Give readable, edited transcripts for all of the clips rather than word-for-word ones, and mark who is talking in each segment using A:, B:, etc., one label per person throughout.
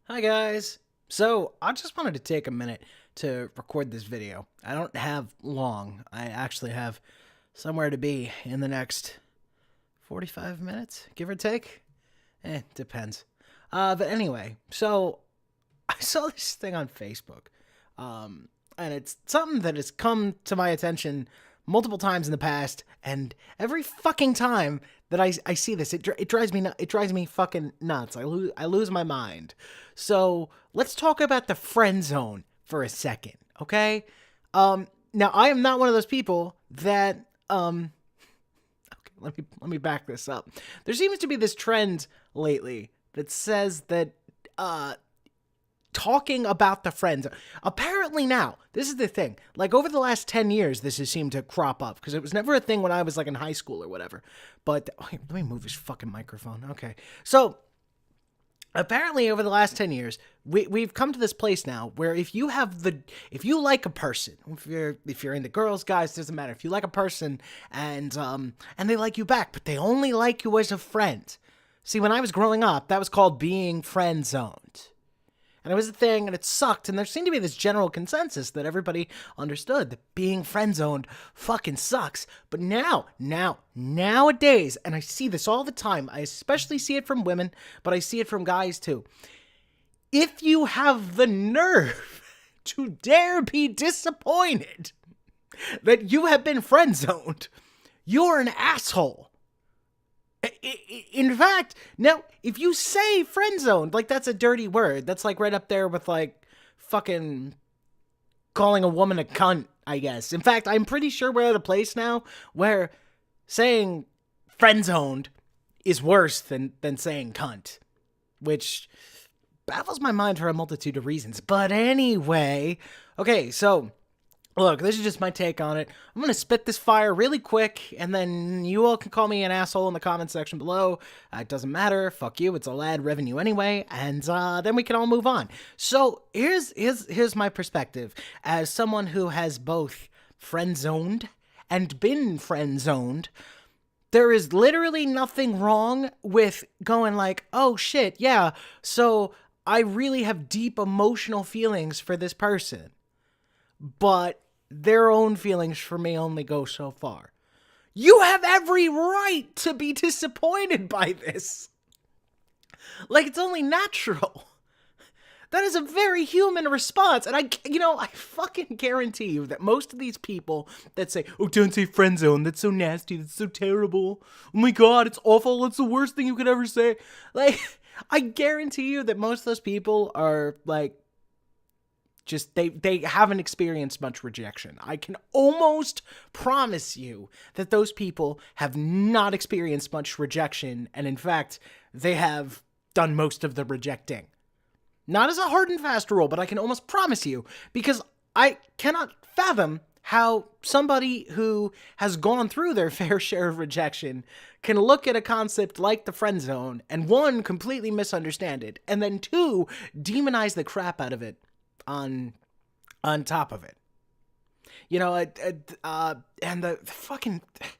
A: Hi guys. So I just wanted to take a minute to record this video. I don't have long. I actually have somewhere to be in the next 45 minutes, give or take. Depends. But anyway, so I saw this thing on Facebook. And it's something that has come to my attention multiple times in the past, and every fucking time that I see this, it drives me it drives me fucking nuts. I lose my mind. So let's talk about the friend zone for a second, okay? Now I am not one of those people that okay, let me back this up. There seems to be this trend lately that says that talking about the friends. Apparently now, this is the thing. Like over the last 10 years, this has seemed to crop up because it was never a thing when I was like in high school or whatever. But let me move this fucking microphone. Okay. So apparently over the last 10 years, we've come to this place now where if you like a person, if you're into girls, guys, doesn't matter. If you like a person and they like you back, but they only like you as a friend. See, when I was growing up, that was called being friend zoned. And it was a thing, and it sucked, and there seemed to be this general consensus that everybody understood that being friend-zoned fucking sucks. But nowadays, and I see this all the time, I especially see it from women, but I see it from guys too. If you have the nerve to dare be disappointed that you have been friend-zoned, you're an asshole. In fact, now, if you say friend zoned, like that's a dirty word. That's like right up there with like fucking calling a woman a cunt, I guess. In fact, I'm pretty sure we're at a place now where saying friend zoned is worse than saying cunt, which baffles my mind for a multitude of reasons. But anyway, okay, so look, this is just my take on it. I'm going to spit this fire really quick, and then you all can call me an asshole in the comment section below. It doesn't matter. Fuck you. It's all ad revenue anyway, and then we can all move on. So here's my perspective as someone who has both friend-zoned and been friend-zoned. There is literally nothing wrong with going like, oh shit, yeah, so I really have deep emotional feelings for this person. But their own feelings for me only go so far. You have every right to be disappointed by this. Like, it's only natural. That is a very human response. And I fucking guarantee you that most of these people that say, oh, don't say friend zone, that's so nasty, that's so terrible. Oh my God, it's awful, it's the worst thing you could ever say. Like, I guarantee you that most of those people are like, just they haven't experienced much rejection. I can almost promise you that those people have not experienced much rejection, and in fact, they have done most of the rejecting. Not as a hard and fast rule, but I can almost promise you, because I cannot fathom how somebody who has gone through their fair share of rejection can look at a concept like the friend zone and, one, completely misunderstand it, and then two, demonize the crap out of it on top of it. You know, and the fucking... And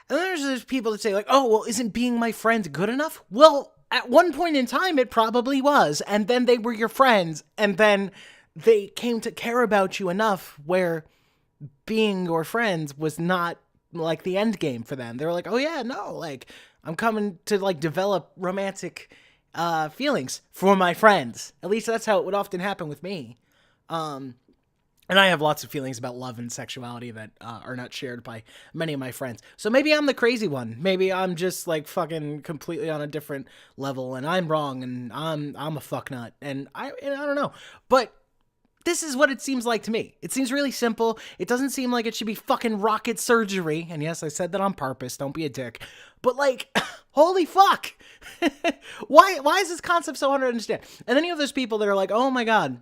A: then there's people that say like, oh, well, isn't being my friend good enough? Well, at one point in time, it probably was. And then they were your friends. And then they came to care about you enough where being your friends was not like the end game for them. They were like, oh yeah, no, like I'm coming to like develop romantic feelings for my friends. At least that's how it would often happen with me. And I have lots of feelings about love and sexuality that are not shared by many of my friends. So maybe I'm the crazy one. Maybe I'm just like fucking completely on a different level, and I'm wrong, and I'm a fucknut, and I don't know. But this is what it seems like to me. It seems really simple. It doesn't seem like it should be fucking rocket surgery. And yes, I said that on purpose. Don't be a dick. But like, holy fuck. Why is this concept so hard to understand? And then you have those people that are like, oh my God,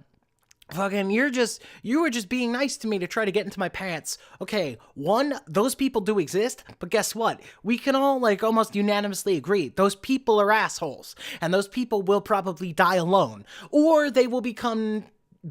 A: fucking, you were just being nice to me to try to get into my pants. Okay, one, those people do exist, but guess what? We can all like almost unanimously agree. Those people are assholes. And those people will probably die alone. Or they will become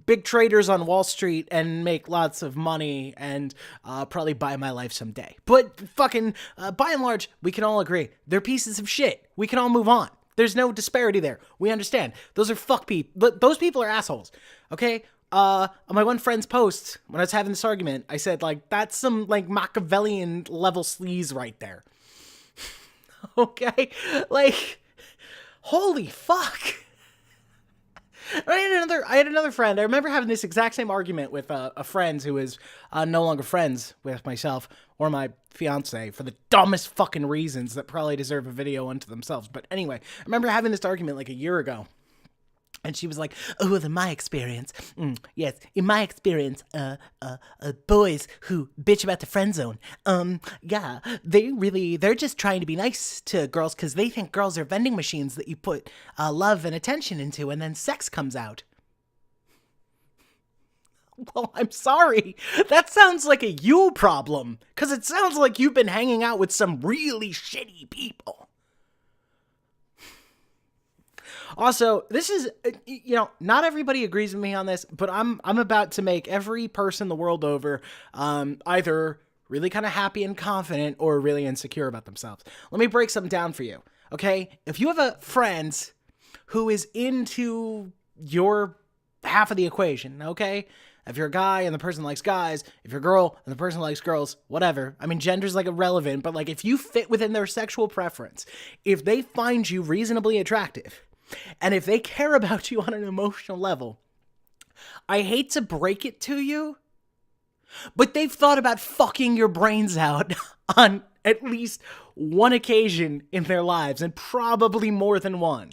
A: big traders on Wall Street and make lots of money and probably buy my life someday. But fucking, by and large, we can all agree. They're pieces of shit. We can all move on. There's no disparity there. We understand. Those are fuck people. But those people are assholes. Okay? On my one friend's post, when I was having this argument, I said, like, that's some, like, Machiavellian level sleaze right there. Okay? Like, holy fuck. I had another friend. I remember having this exact same argument with a friend who is no longer friends with myself or my fiance for the dumbest fucking reasons that probably deserve a video unto themselves. But anyway, I remember having this argument like a year ago. And she was like, oh, well, in my experience, yes, in my experience, boys who bitch about the friend zone, yeah, they're just trying to be nice to girls because they think girls are vending machines that you put love and attention into and then sex comes out. Well, I'm sorry. That sounds like a you problem, because it sounds like you've been hanging out with some really shitty people. Also, this is, not everybody agrees with me on this, but I'm about to make every person the world over either really kind of happy and confident or really insecure about themselves. Let me break something down for you, okay? If you have a friend who is into your half of the equation, okay? If you're a guy and the person likes guys, if you're a girl and the person likes girls, whatever. I mean, gender's like irrelevant, but like if you fit within their sexual preference, if they find you reasonably attractive, and if they care about you on an emotional level, I hate to break it to you, but they've thought about fucking your brains out on at least one occasion in their lives, and probably more than one.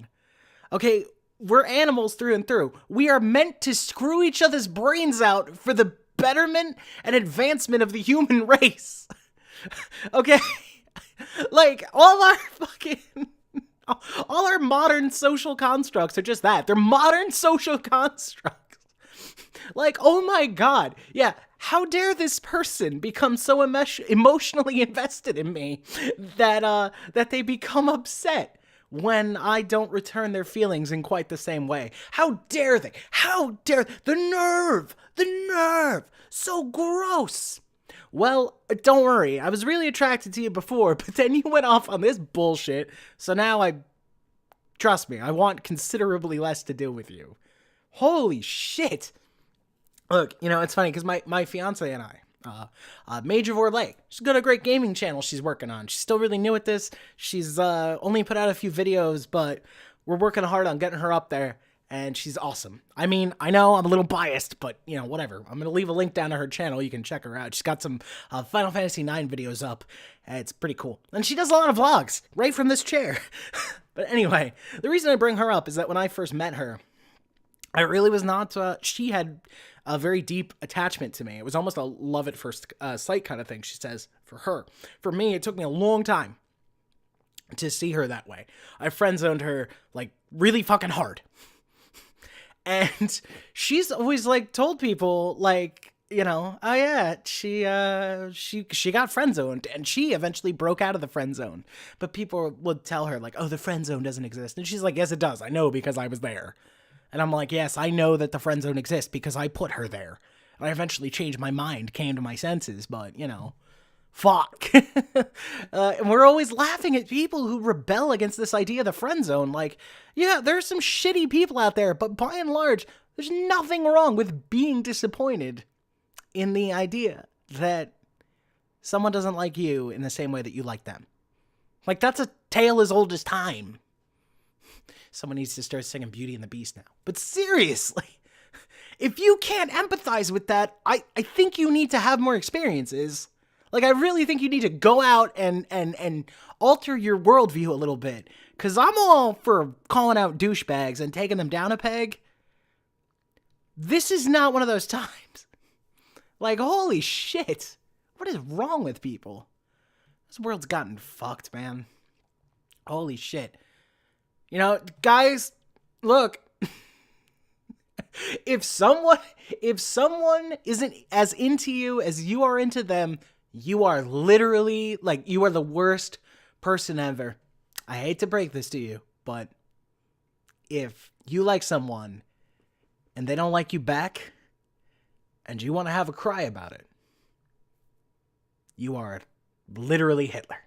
A: Okay, we're animals through and through. We are meant to screw each other's brains out for the betterment and advancement of the human race. Okay? Like, all our modern social constructs are just that. They're modern social constructs. Like, oh my God. Yeah, how dare this person become so emotionally invested in me that they become upset when I don't return their feelings in quite the same way? How dare they? How dare the nerve? The nerve. So gross. Well, don't worry. I was really attracted to you before, but then you went off on this bullshit. So now trust me, I want considerably less to do with you. Holy shit. Look, it's funny because my fiance and I, Major Vorlake, she's got a great gaming channel she's working on. She's still really new at this. She's only put out a few videos, but we're working hard on getting her up there. And she's awesome. I mean, I know I'm a little biased, but, whatever. I'm going to leave a link down to her channel. You can check her out. She's got some Final Fantasy IX videos up. It's pretty cool. And she does a lot of vlogs right from this chair. But anyway, the reason I bring her up is that when I first met her, I really was not, she had a very deep attachment to me. It was almost a love at first sight kind of thing, she says, for her. For me, it took me a long time to see her that way. I friend-zoned her, like, really fucking hard. And she's always, like, told people, like, oh yeah, she got friend zoned, and she eventually broke out of the friend zone. But people would tell her, like, oh, the friend zone doesn't exist. And she's like, yes, it does. I know, because I was there. And I'm like, yes, I know that the friend zone exists because I put her there. And I eventually changed my mind, came to my senses, but, fuck. And we're always laughing at people who rebel against this idea of the friend zone. Like, yeah, there's some shitty people out there, but by and large, there's nothing wrong with being disappointed in the idea that someone doesn't like you in the same way that you like them. Like, that's a tale as old as time. Someone needs to start singing Beauty and the Beast now. But seriously, if you can't empathize with that, I think you need to have more experiences. Like, I really think you need to go out and alter your worldview a little bit. Because I'm all for calling out douchebags and taking them down a peg. This is not one of those times. Like, holy shit. What is wrong with people? This world's gotten fucked, man. Holy shit. Guys, look. If someone isn't as into you as you are into them, you are literally, like, you are the worst person ever. I hate to break this to you, but if you like someone and they don't like you back and you want to have a cry about it, you are literally Hitler.